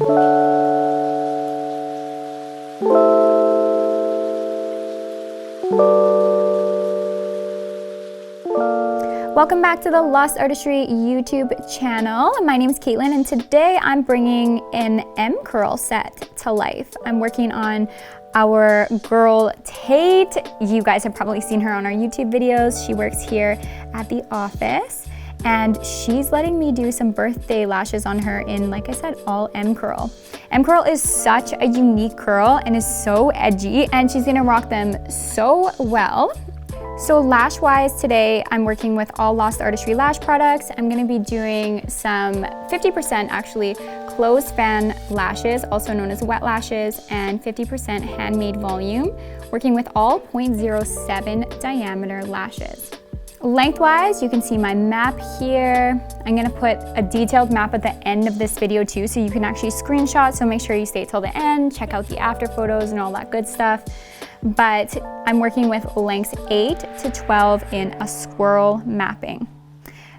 Welcome back to the Lost Artistry YouTube channel. My name is Caitlin, and today I'm bringing an M curl set to life. I'm working on our girl Tate. You guys have probably seen her on our YouTube videos. She works here at the office, and she's letting me do some birthday lashes on her in, like I said, all M curl. M curl is such a unique curl and is so edgy, and she's gonna rock them so well. So lash-wise today, I'm working with all Lost Artistry lash products. I'm gonna be doing some 50% actually closed fan lashes, also known as wet lashes, and 50% handmade volume, working with all 0.07 diameter lashes. Lengthwise, you can see my map here. I'm gonna put a detailed map at the end of this video too, so you can actually screenshot, so make sure you stay till the end, check out the after photos and all that good stuff. But I'm working with lengths 8 to 12 in a swirl mapping.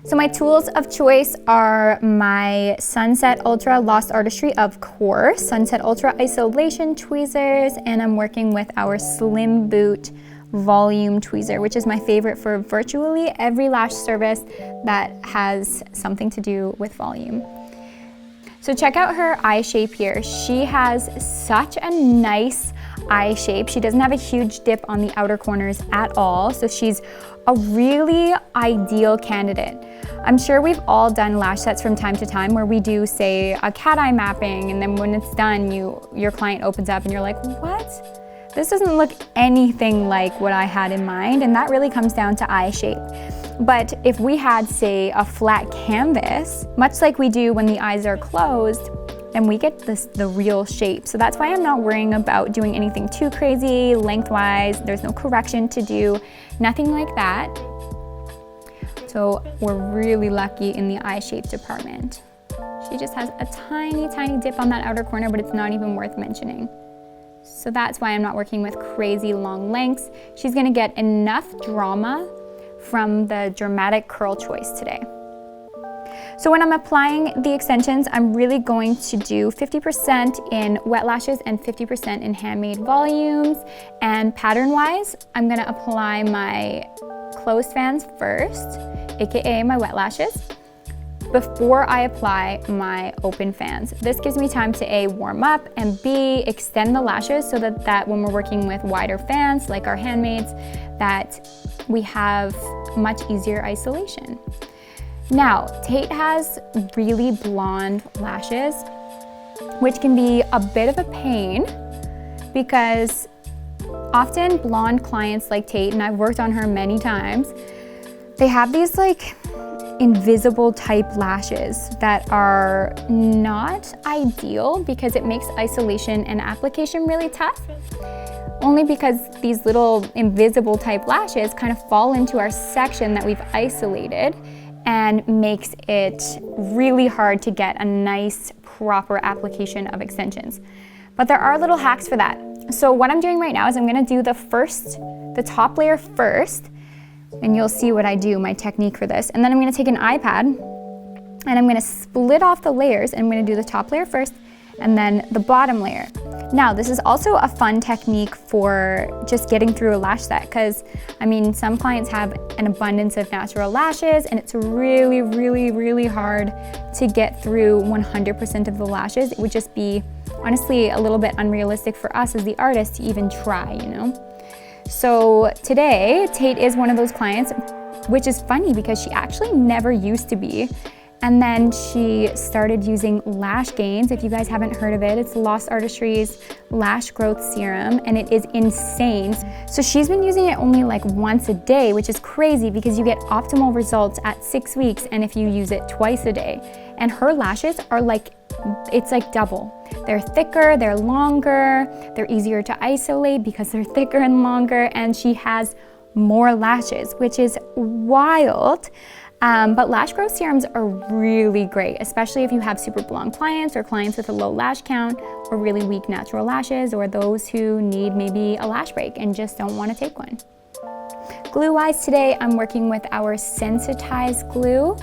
So my tools of choice are my Sunset Ultra Lost Artistry, of course, Sunset Ultra Isolation tweezers, and I'm working with our Slim Boot volume tweezer, which is my favorite for virtually every lash service that has something to do with volume. So check out her eye shape here. She has such a nice eye shape. She doesn't have a huge dip on the outer corners at all, so she's a really ideal candidate. I'm sure we've all done lash sets from time to time where we do, say, a cat eye mapping, and then when it's done, your client opens up and you're like, what? This doesn't look anything like what I had in mind, and that really comes down to eye shape. But if we had, say, a flat canvas, much like we do when the eyes are closed, then we get the real shape. So that's why I'm not worrying about doing anything too crazy lengthwise. There's no correction to do, nothing like that. So we're really lucky in the eye shape department. She just has a tiny, tiny dip on that outer corner, but it's not even worth mentioning. So that's why I'm not working with crazy long lengths. She's gonna get enough drama from the dramatic curl choice today. So when I'm applying the extensions, I'm really going to do 50% in wet lashes and 50% in handmade volumes. And pattern-wise, I'm gonna apply my closed fans first, AKA my wet lashes, before I apply my open fans. This gives me time to A, warm up, and B, extend the lashes so that when we're working with wider fans, like our handmaids, that we have much easier isolation. Now, Tate has really blonde lashes, which can be a bit of a pain because often blonde clients like Tate, and I've worked on her many times, they have these like invisible type lashes that are not ideal because it makes isolation and application really tough. Only because these little invisible type lashes kind of fall into our section that we've isolated and makes it really hard to get a nice, proper application of extensions. But there are little hacks for that. So what I'm doing right now is I'm gonna do the top layer first, and you'll see what I do, my technique for this. And then I'm gonna take an iPad, and I'm gonna split off the layers, and I'm gonna do the top layer first, and then the bottom layer. Now, this is also a fun technique for just getting through a lash set, because I mean, some clients have an abundance of natural lashes, and it's really, really, really hard to get through 100% of the lashes. It would just be, honestly, a little bit unrealistic for us as the artist to even try, you know? So today, Tate is one of those clients, which is funny because she actually never used to be. And then she started using Lash Gains. If you guys haven't heard of it, it's Lost Artistry's lash growth serum, and it is insane. So she's been using it only like once a day, which is crazy because you get optimal results at 6 weeks and if you use it twice a day. And her lashes are like, it's like double. They're thicker, they're longer, they're easier to isolate because they're thicker and longer, and she has more lashes, which is wild. But lash growth serums are really great, especially if you have super blonde clients or clients with a low lash count or really weak natural lashes, or those who need maybe a lash break and just don't want to take one. Glue-wise today, I'm working with our sensitized glue.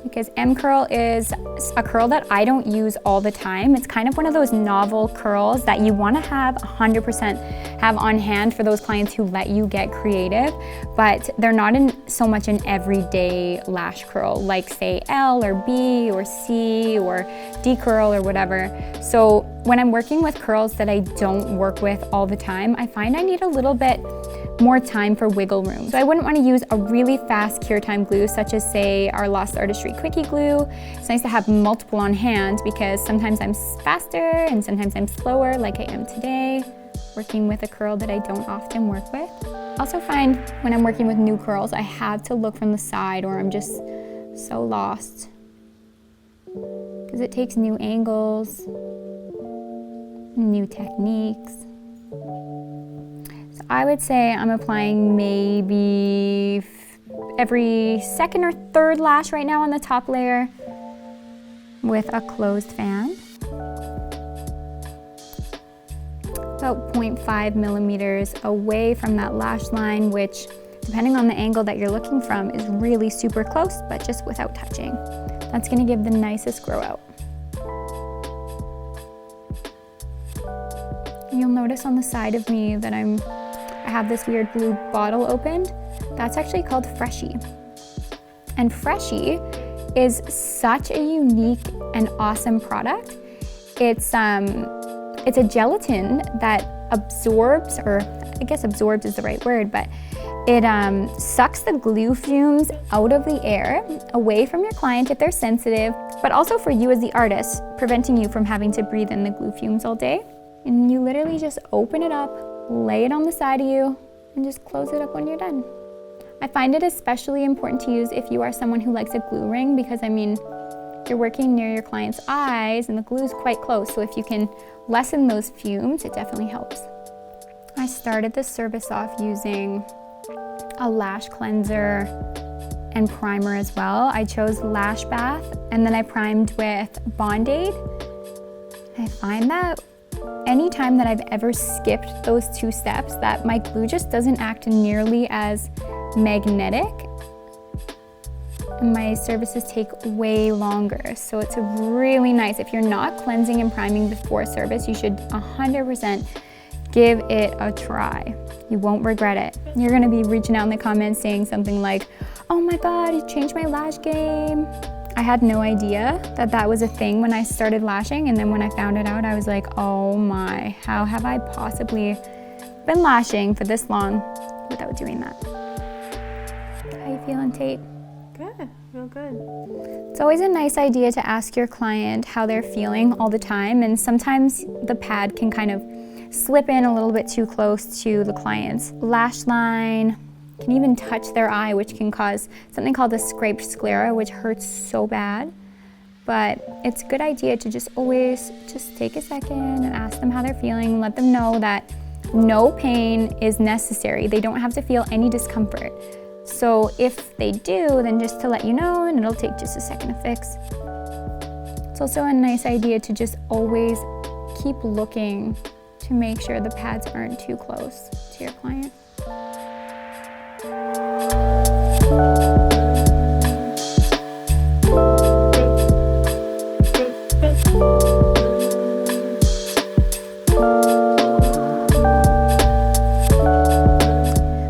You because M curl is a curl that I don't use all the time. It's kind of one of those novel curls that you want to have 100% have on hand for those clients who let you get creative, but they're not in so much an everyday lash curl like say L or B or C or D curl or whatever. So when I'm working with curls that I don't work with all the time, I find I need a little bit more time for wiggle room. So I wouldn't want to use a really fast cure time glue such as say our Lost Artistry Quickie Glue. It's nice to have multiple on hand because sometimes I'm faster and sometimes I'm slower like I am today, working with a curl that I don't often work with. I also find when I'm working with new curls, I have to look from the side or I'm just so lost because it takes new angles, new techniques. I would say I'm applying maybe every second or third lash right now on the top layer with a closed fan. About 0.5 millimeters away from that lash line, which depending on the angle that you're looking from is really super close, but just without touching. That's gonna give the nicest grow out. You'll notice on the side of me that I have this weird blue bottle opened. That's actually called Freshie. And Freshie is such a unique and awesome product. It's a gelatin that absorbs, or I guess absorbs is the right word, but it sucks the glue fumes out of the air, away from your client if they're sensitive, but also for you as the artist, preventing you from having to breathe in the glue fumes all day. And you literally just open it up, lay it on the side of you, and just close it up when you're done. I find it especially important to use if you are someone who likes a glue ring because, I mean, you're working near your client's eyes and the glue is quite close, so if you can lessen those fumes, it definitely helps. I started this service off using a lash cleanser and primer as well. I chose Lash Bath and then I primed with Bond-Aid. I find that anytime that I've ever skipped those two steps, that my glue just doesn't act nearly as magnetic. And my services take way longer. So it's really nice. If you're not cleansing and priming before service, you should 100% give it a try. You won't regret it. You're gonna be reaching out in the comments saying something like, oh my God, you changed my lash game. I had no idea that that was a thing when I started lashing, and then when I found it out, I was like, oh my, how have I possibly been lashing for this long without doing that? How you feeling, Tate? Good, real good. It's always a nice idea to ask your client how they're feeling all the time, and sometimes the pad can kind of slip in a little bit too close to the client's lash line, can even touch their eye, which can cause something called a scraped sclera, which hurts so bad. But it's a good idea to just always just take a second and ask them how they're feeling, let them know that no pain is necessary. They don't have to feel any discomfort. So if they do, then just to let you know, and it'll take just a second to fix. It's also a nice idea to just always keep looking to make sure the pads aren't too close to your client.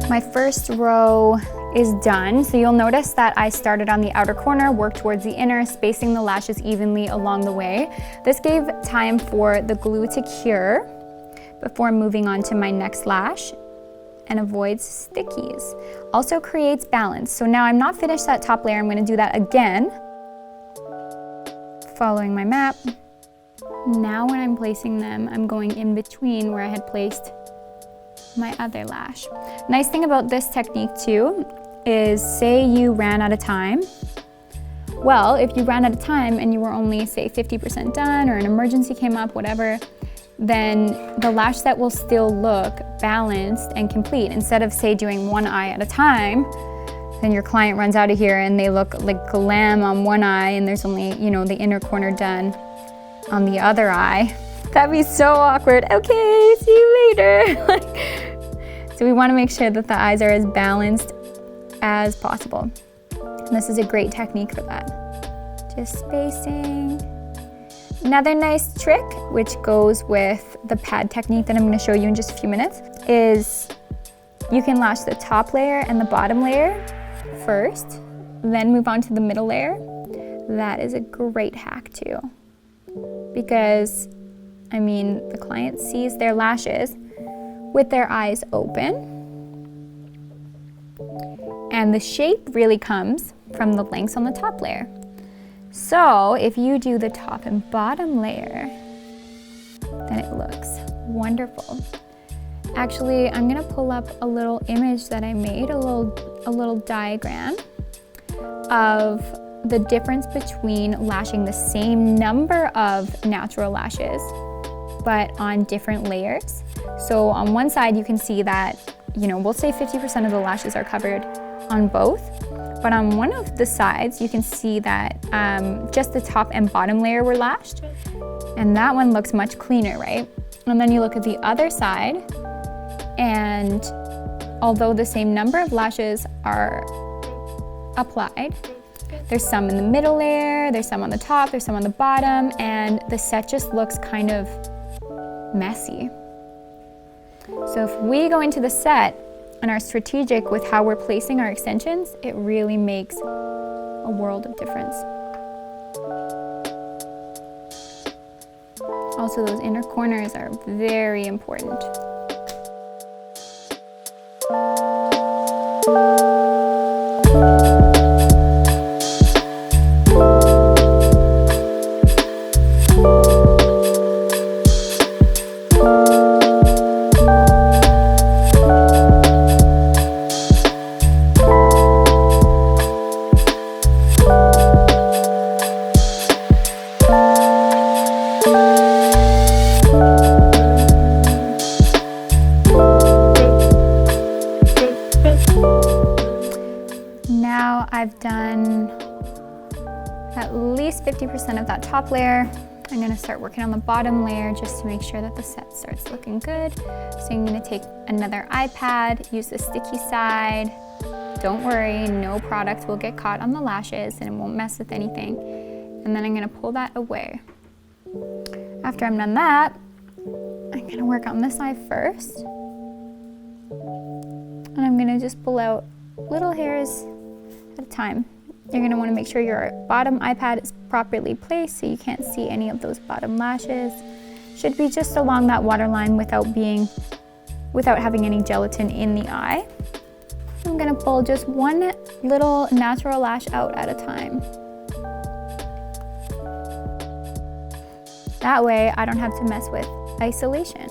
My first row is done, so you'll notice that I started on the outer corner, worked towards the inner, spacing the lashes evenly along the way. This gave time for the glue to cure before moving on to my next lash, and avoids stickies. Also creates balance. So now I'm not finished that top layer, I'm gonna do that again, following my map. Now when I'm placing them, I'm going in between where I had placed my other lash. Nice thing about this technique too is, say you ran out of time. Well, if you ran out of time and you were only, say, 50% done, or an emergency came up, whatever, then the lash set will still look balanced and complete. Instead of, say, doing one eye at a time, then your client runs out of here and they look like glam on one eye and there's only, you know, the inner corner done on the other eye. That'd be so awkward. Okay, see you later. So we want to make sure that the eyes are as balanced as possible. And this is a great technique for that. is spacing. Another nice trick, which goes with the pad technique that I'm going to show you in just a few minutes, is you can lash the top layer and the bottom layer first, then move on to the middle layer. That is a great hack too, because I mean, the client sees their lashes with their eyes open, and the shape really comes from the lengths on the top layer. So if you do the top and bottom layer, then it looks wonderful. Actually, I'm gonna pull up a little image that I made, a little diagram of the difference between lashing the same number of natural lashes, but on different layers. So on one side, you can see that, you know, we'll say 50% of the lashes are covered on both. But on one of the sides, you can see that just the top and bottom layer were lashed, and that one looks much cleaner, right? And then you look at the other side, and although the same number of lashes are applied, there's some in the middle layer, there's some on the top, there's some on the bottom, and the set just looks kind of messy. So if we go into the set and are strategic with how we're placing our extensions, it really makes a world of difference. Also, those inner corners are very important. Now I've done at least 50% of that top layer. I'm gonna start working on the bottom layer just to make sure that the set starts looking good. So I'm gonna take another iPad, use the sticky side. Don't worry, no product will get caught on the lashes and it won't mess with anything. And then I'm gonna pull that away. After I'm done that, I'm gonna work on this eye first. And I'm gonna just pull out little hairs at a time. You're gonna wanna make sure your bottom iPad is properly placed so you can't see any of those bottom lashes. Should be just along that waterline without having any gelatin in the eye. I'm gonna pull just one little natural lash out at a time. That way I don't have to mess with isolation.